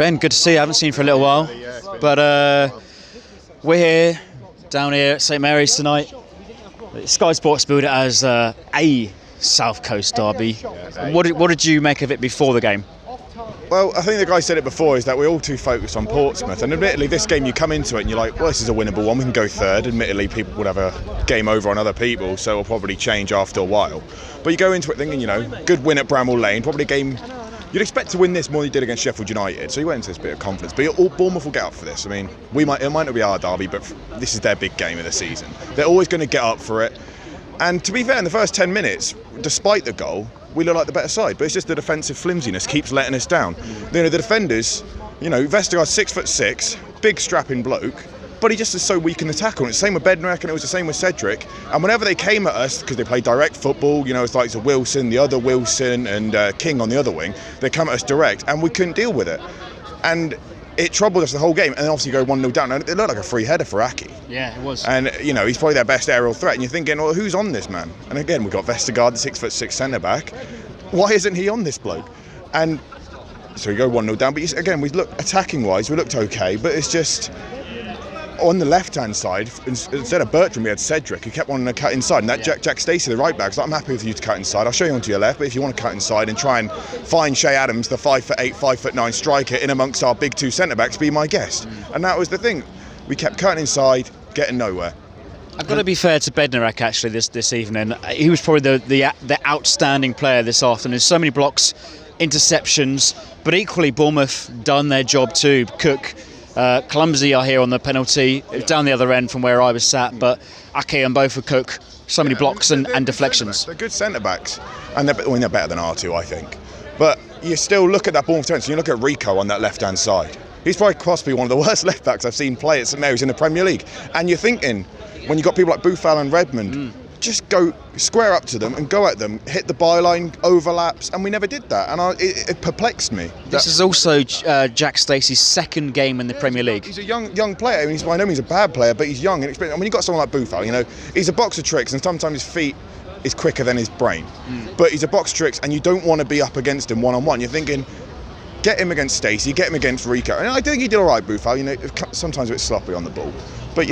Ben, good to see you. I haven't seen you for a little while. But we're here, down here at St Mary's tonight. Sky Sports billed it as a South Coast derby. What did you make of it before the game? Well, I think the guy said it before, is that we're all too focused on Portsmouth. And admittedly, this game, you come into it and you're like, well, this is a winnable one. We can go third. Admittedly, people would have a game over on other people, so it'll probably change after a while. But you go into it thinking, good win at Bramall Lane. Probably a game you'd expect to win this more than you did against Sheffield United. So you went into this bit of confidence. But Bournemouth will get up for this. I mean, it might not be our derby, but this is their big game of the season. They're always going to get up for it. And to be fair, in the first 10 minutes, despite the goal, we look like the better side, but it's just the defensive flimsiness keeps letting us down. The defenders, Vestergaard's 6'6", big strapping bloke, but he just is so weak in the tackle. And it's the same with Bednarek, and it was the same with Cedric. And whenever they came at us, because they play direct football, it's like Wilson, the other Wilson, and King on the other wing, they come at us direct, and we couldn't deal with it. And it troubled us the whole game, and then obviously go 1-0 down. And it looked like a free header for Aki. Yeah, it was. And, he's probably their best aerial threat. And you're thinking, well, who's on this man? And again, we've got Vestergaard, the 6'6" centre-back. Why isn't he on this bloke? And so we go 1-0 down. But again, we look, attacking-wise, we looked okay. But it's just, on the left-hand side, instead of Bertram, we had Cedric, who kept wanting to cut inside. And that Jack Stacey, the right-back, like, I'm happy with you to cut inside. I'll show you onto your left. But if you want to cut inside and try and find Shea Adams, the 5'8", 5'9" striker, in amongst our big two centre-backs, be my guest. And that was the thing. We kept cutting inside, getting nowhere. I've got to be fair to Bednarek actually this evening. He was probably the outstanding player this afternoon. There's so many blocks, interceptions, but equally Bournemouth done their job too. Cook, clumsy I hear on the penalty, down the other end from where I was sat, but Ake and both for Cook, so many blocks and deflections. They're good centre-backs, and they're better than R2, I think. But you still look at that Bournemouth defence, you look at Rico on that left-hand side. He's probably possibly one of the worst left-backs I've seen play at St Mary's in the Premier League. And you're thinking, when you've got people like Boufal and Redmond, just go square up to them and go at them, hit the byline, overlaps, and we never did that. And it perplexed me. This is also Jack Stacey's second game in the Premier League. He's a young player. I mean, he's by no means a bad player, but he's young and experienced. I mean, you've got someone like Boufal, he's a box of tricks, and sometimes his feet is quicker than his brain. But he's a box of tricks, and you don't want to be up against him one-on-one. You're thinking, get him against Stacey, get him against Rico. And I think he did all right, Boufal, sometimes a bit sloppy on the ball. But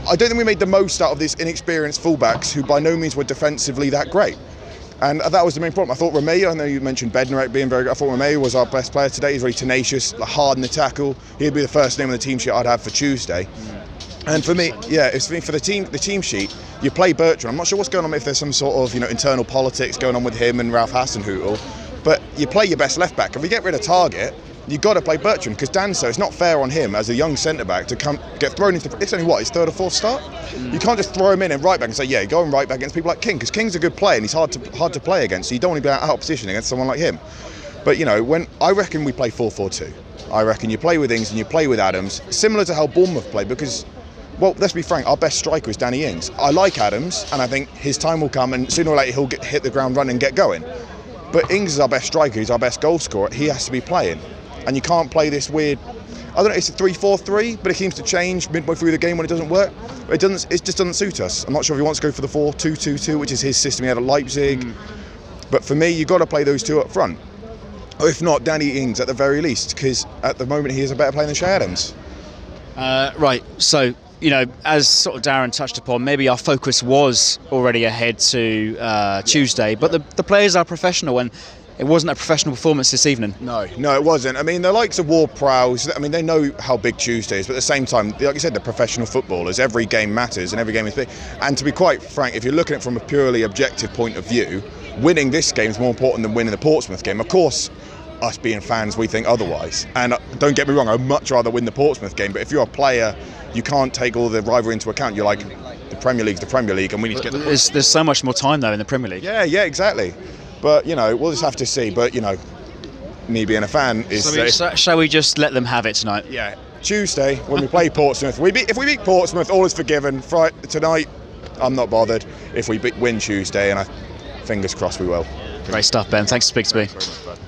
I don't think we made the most out of these inexperienced fullbacks who by no means were defensively that great. And that was the main problem. I thought Romeo, I know you mentioned Bednarek being very good, I thought Romeo was our best player today. He's really tenacious, hard in the tackle. He'd be the first name on the team sheet I'd have for Tuesday. And for me, it's for the team sheet, you play Bertrand. I'm not sure what's going on, if there's some sort of internal politics going on with him and Ralph Hasenhüttl, but you play your best left back. If you get rid of Target, you've got to play Bertrand, because Danso, it's not fair on him as a young centre-back to get thrown into, it's only his third or fourth start? You can't just throw him in right back and say, go on right back against people like King, because King's a good player and he's hard to play against, so you don't want to be out of position against someone like him. But when I reckon we play 4-4-2. I reckon you play with Ings and you play with Adams, similar to how Bournemouth play, because, well, let's be frank, our best striker is Danny Ings. I like Adams, and I think his time will come, and sooner or later he'll hit the ground running and get going. But Ings is our best striker, he's our best goal scorer, he has to be playing. And you can't play this weird, I don't know, it's a 3-4-3, but it seems to change midway through the game when it doesn't work. It just doesn't suit us. I'm not sure if he wants to go for the 4-2-2-2, which is his system he had at Leipzig. But for me, you've got to play those two up front. Or if not, Danny Ings at the very least, because at the moment he is a better player than Shea Adams. Right, so, as sort of Darren touched upon, maybe our focus was already ahead to Tuesday, but the players are professional, and it wasn't a professional performance this evening. No, it wasn't. I mean, the likes of Ward-Prowse, they know how big Tuesday is, but at the same time, like you said, they're professional footballers. Every game matters and every game is big. And to be quite frank, if you're looking at it from a purely objective point of view, winning this game is more important than winning the Portsmouth game. Of course, us being fans, we think otherwise. And don't get me wrong, I'd much rather win the Portsmouth game, but if you're a player, you can't take all the rivalry into account. You're like, the Premier League's the Premier League, and we need to get There's so much more time, though, in the Premier League. Yeah, exactly. But, we'll just have to see. But, me being a fan is... Shall we just let them have it tonight? Yeah. Tuesday, when we play Portsmouth, if we beat Portsmouth, all is forgiven. Tonight, I'm not bothered. If we win Tuesday, and fingers crossed we will. Great stuff, Ben. Thanks for speaking to me. Thanks very much, bud.